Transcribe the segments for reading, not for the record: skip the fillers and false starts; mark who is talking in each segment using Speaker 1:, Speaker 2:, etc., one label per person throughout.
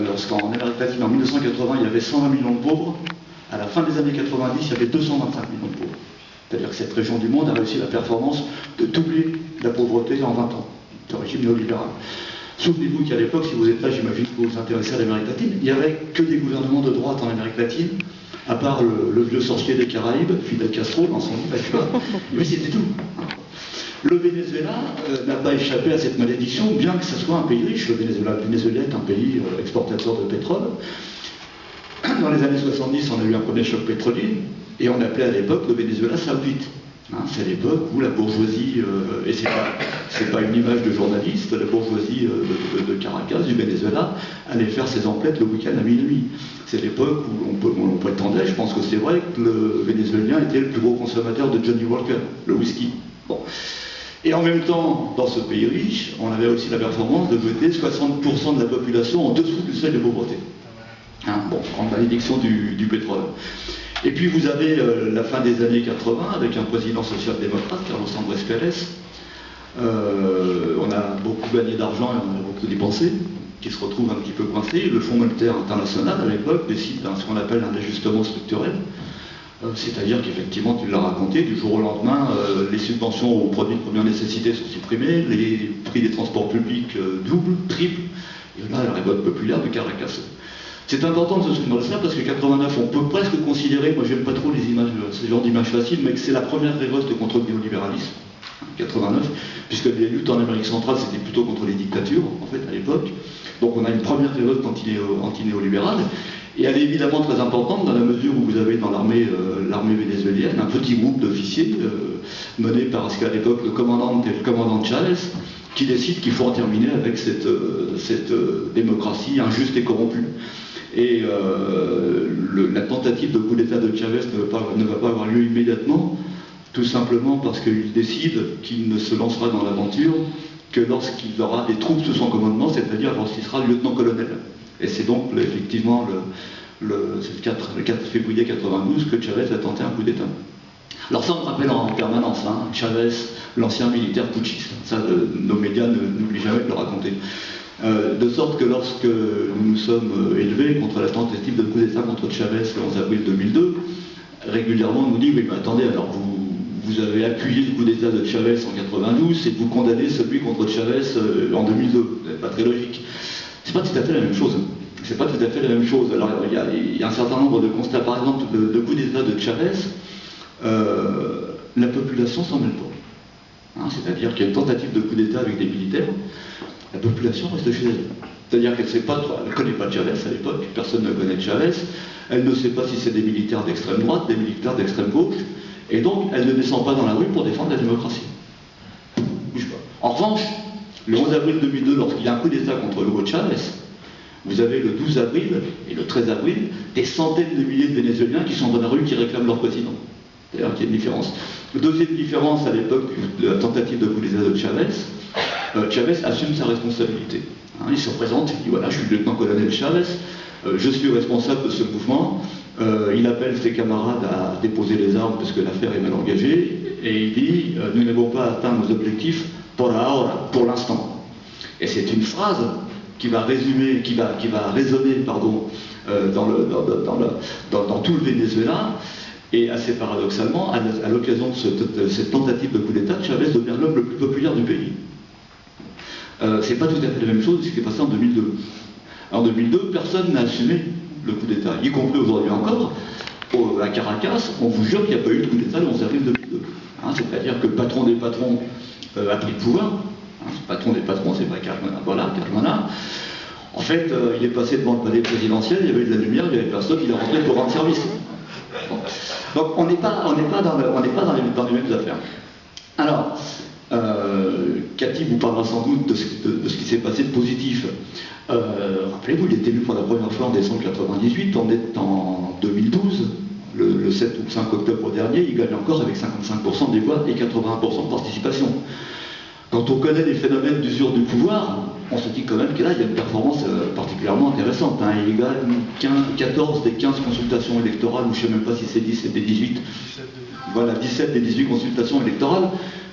Speaker 1: lorsqu'en Amérique latine, en 1980, il y avait 120 millions de pauvres, à la fin des années 90, il y avait 225 millions de pauvres. C'est-à-dire que cette région du monde a réussi la performance de doubler la pauvreté en 20 ans, le régime néolibéral. Souvenez-vous qu'à l'époque, si vous êtes là, j'imagine que vous vous intéressez à l'Amérique latine, il n'y avait que des gouvernements de droite en Amérique latine, à part le vieux sorcier des Caraïbes, Fidel Castro, dans son livre à Cuba. Mais c'était tout. Le Venezuela n'a pas échappé à cette malédiction, bien que ce soit un pays riche. Le Venezuela est un pays exportateur de pétrole. Dans les années 70, on a eu un premier choc pétrolier, et on appelait à l'époque le Venezuela saoudite. C'est l'époque où la bourgeoisie, et c'est pas une image de journaliste, la bourgeoisie de Caracas, du Venezuela, allait faire ses emplettes le week-end à minuit. C'est l'époque où on prétendait, je pense que c'est vrai, que le Vénézuélien était le plus gros consommateur de Johnny Walker, le whisky. Bon. Et en même temps, dans ce pays riche, on avait aussi la performance de jeter 60% de la population en dessous du seuil de pauvreté. Bon, en malédiction du pétrole. Et puis vous avez la fin des années 80 avec un président social-démocrate, Carlos Andrés Pérez. On a beaucoup gagné d'argent et on a beaucoup dépensé, qui se retrouve un petit peu coincé. Le Fonds monétaire international, à l'époque, décide ce qu'on appelle un ajustement structurel. C'est-à-dire qu'effectivement, tu l'as raconté, du jour au lendemain, les subventions aux produits de première nécessité sont supprimées, les prix des transports publics doublent, triplent, et là, la révolte populaire de Caracas. C'est important de se souvenir de ça parce que 89, on peut presque considérer, moi j'aime pas trop les images, ce genre d'images faciles, mais que c'est la première révolte contre le néolibéralisme, 89, puisque les luttes en Amérique centrale c'était plutôt contre les dictatures, en fait, à l'époque. Donc on a une première révolte anti-néolibérale, et elle est évidemment très importante dans la mesure où vous avez dans l'armée vénézuélienne un petit groupe d'officiers mené par ce qu'à l'époque le commandant Chavez, qui décide qu'il faut en terminer avec cette démocratie injuste et corrompue. Et la tentative de coup d'État de Chavez ne va pas avoir lieu immédiatement, tout simplement parce qu'il décide qu'il ne se lancera dans l'aventure que lorsqu'il aura des troupes sous son commandement, c'est-à-dire lorsqu'il sera lieutenant-colonel. Et c'est donc effectivement le 4 février 92 que Chavez a tenté un coup d'État. Alors ça on me rappelle en permanence, Chavez, l'ancien militaire putschiste. Ça, nos médias n'oublient jamais de le raconter. De sorte que lorsque nous nous sommes élevés contre la tentative de coup d'État contre Chavez le 11 avril 2002, régulièrement on nous dit, oui mais attendez, alors vous avez appuyé le coup d'État de Chavez en 92 et vous condamnez celui contre Chavez en 2002. C'est pas très logique. C'est pas tout à fait la même chose. C'est pas tout à fait la même chose. Alors il y a un certain nombre de constats, par exemple, de coup d'État de Chavez, la population s'en mêle pas. C'est-à-dire qu'il y a une tentative de coup d'État avec des militaires, la population reste chez elle. C'est-à-dire qu'elle ne connaît pas Chavez à l'époque, personne ne connaît Chavez, elle ne sait pas si c'est des militaires d'extrême droite, des militaires d'extrême gauche, et donc elle ne descend pas dans la rue pour défendre la démocratie. Bouge pas. En revanche, le 11 avril 2002, lorsqu'il y a un coup d'État contre Hugo Chavez, vous avez le 12 avril et le 13 avril des centaines de milliers de Vénézuéliens qui sont dans la rue qui réclament leur président. C'est-à-dire qu'il y a une différence. Deuxième différence à l'époque de la tentative de coup d'État de Chavez, Chavez assume sa responsabilité. Il se présente, il dit voilà, je suis le lieutenant-colonel Chavez, je suis responsable de ce mouvement, il appelle ses camarades à déposer les armes parce que l'affaire est mal engagée, et il dit nous n'avons pas atteint nos objectifs pour l'instant. Et c'est une phrase qui va résumer, qui va résonner dans tout le Venezuela. Et assez paradoxalement, à l'occasion de cette tentative de coup d'État, Chavez devient l'homme le plus populaire du pays. C'est pas tout à fait la même chose ce qui est passé en 2002. En 2002, personne n'a assumé le coup d'État, y compris aujourd'hui encore. À Caracas, on vous jure qu'il n'y a pas eu de coup d'État le 11 avril 2002. C'est-à-dire que le patron des patrons a pris le pouvoir. Le patron des patrons, c'est pas Carmona. Voilà, Carmona. En fait, il est passé devant le palais présidentiel, il y avait de la lumière, il n'y avait personne, il est rentré pour rendre service. Bon. Donc on n'est pas dans les mêmes affaires. Alors, Cathy vous parlera sans doute de ce qui s'est passé de positif. Rappelez-vous, il est élu pour la première fois en décembre 1998, on est en 2012, le 7 ou 5 octobre dernier, il gagne encore avec 55% des voix et 81% de participation. Quand on connaît les phénomènes d'usure du pouvoir, on se dit quand même que là, il y a une performance particulièrement intéressante. Il gagne 14 des 15 consultations électorales, ou je ne sais même pas si c'est 10 et des 18. Voilà, 17 des 18 consultations électorales.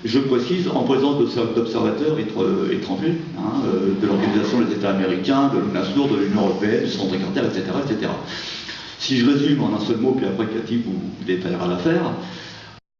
Speaker 1: Je précise, en présence d'observateurs étrangers, de l'Organisation des États américains, de l'UNASUR, de l'Union européenne, du Centre Carter, etc., etc. Si je résume en un seul mot, puis après Cathy vous détaillera l'affaire,